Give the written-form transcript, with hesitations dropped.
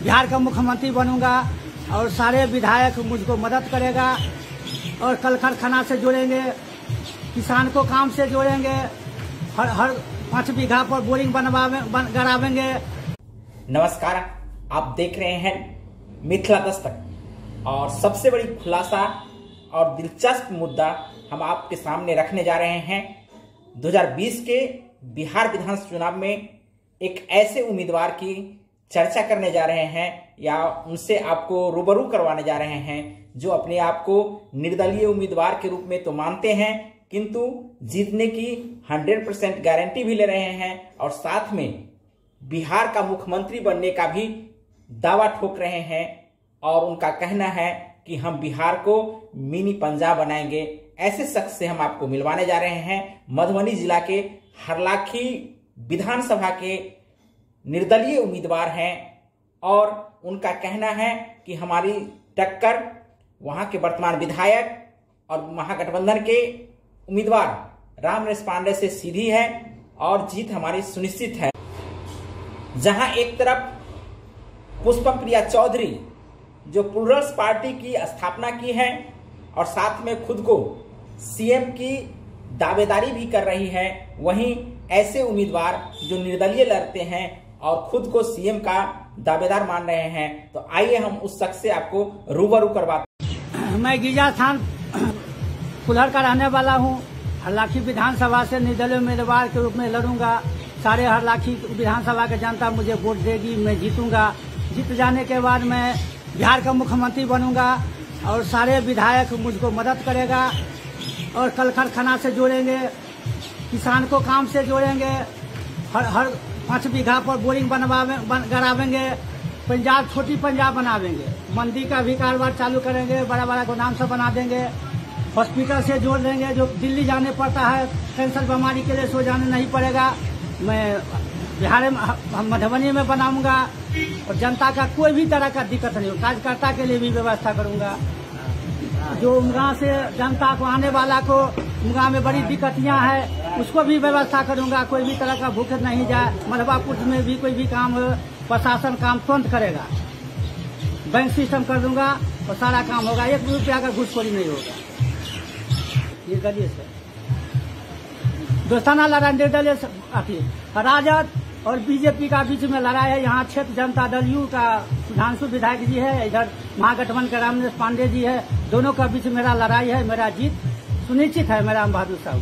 बिहार का मुख्यमंत्री बनूंगा और सारे विधायक मुझको मदद करेगा और कल कारखाना से जोड़ेंगे, किसान को काम से जोड़ेंगे, हर 5 बीघा पर बोरिंग करावेंगे। नमस्कार, आप देख रहे हैं मिथिला दस्तक और सबसे बड़ी खुलासा और दिलचस्प मुद्दा हम आपके सामने रखने जा रहे हैं। 2020 के बिहार विधानसभा चुनाव में एक ऐसे उम्मीदवार की चर्चा करने जा रहे हैं या उनसे आपको रूबरू करवाने जा रहे हैं जो अपने आप को निर्दलीय उम्मीदवार के रूप में तो मानते हैं किंतु जीतने की 100% गारंटी भी ले रहे हैं और साथ में बिहार का मुख्यमंत्री बनने का भी दावा ठोक रहे हैं और उनका कहना है कि हम बिहार को मिनी पंजाब बनाएंगे। ऐसे शख्स से हम आपको मिलवाने जा रहे हैं। मधुबनी जिला के हरलाखी विधानसभा के निर्दलीय उम्मीदवार हैं और उनका कहना है कि हमारी टक्कर वहां के वर्तमान विधायक और महागठबंधन के उम्मीदवार रामनरेश पांडे से सीधी है और जीत हमारी सुनिश्चित है। जहां एक तरफ पुष्पम प्रिया चौधरी जो प्लूरल्स पार्टी की स्थापना की है और साथ में खुद को सीएम की दावेदारी भी कर रही है, वहीं ऐसे उम्मीदवार जो निर्दलीय लड़ते हैं और खुद को सीएम का दावेदार मान रहे हैं। तो आइए हम उस शख्स से आपको रूबरू करवाते हैं। मैं गिजा थान कुल्हड़ का रहने वाला हूं। हरलाखी विधानसभा से निर्दलीय उम्मीदवार के रूप में लड़ूंगा। सारे हरलाखी विधानसभा की जनता मुझे वोट देगी, मैं जीतूंगा। जीत जाने के बाद मैं बिहार का मुख्यमंत्री बनूंगा और सारे विधायक मुझको मदद करेगा और कल कारखाना से जोड़ेंगे, किसान को काम से जोड़ेंगे, हर 5 बीघा पर बोरिंग करावेंगे, पंजाब छोटी पंजाब बनावेंगे, मंडी का भी कारोबार चालू करेंगे, बड़ा बड़ा गोदाम सब बना देंगे, हॉस्पिटल से जोड़ देंगे। जो दिल्ली जाने पड़ता है कैंसर बीमारी के लिए सो जाने नहीं पड़ेगा। मैं बिहार में मधुबनी में बनाऊंगा और जनता का कोई भी तरह का दिक्कत नहीं हो। कार्यकर्ता के लिए भी व्यवस्था करूंगा। जो उमगा से जनता को आने वाला को उमगा में बड़ी दिक्कतियां है उसको भी व्यवस्था करूंगा। कोई भी तरह का भूख नहीं जाए। मधवापुर में भी कोई भी काम हो प्रशासन काम तुरंत करेगा। बैंक सिस्टम कर दूंगा और सारा काम होगा। 1 रुपया का घूसखोरी नहीं होगा। निर्दलीय से दोस्ताना लड़ाई निर्दलीय राजद और बीजेपी का बीच में लड़ाई है। यहाँ क्षेत्र जनता दल यू का सुधांशु विधायक जी है, इधर महागठबंधन का रामनरेश पांडे जी है। दोनों का बीच मेरा लड़ाई है। मेरा जीत सुनिश्चित है। मेरा बहादुर साहब।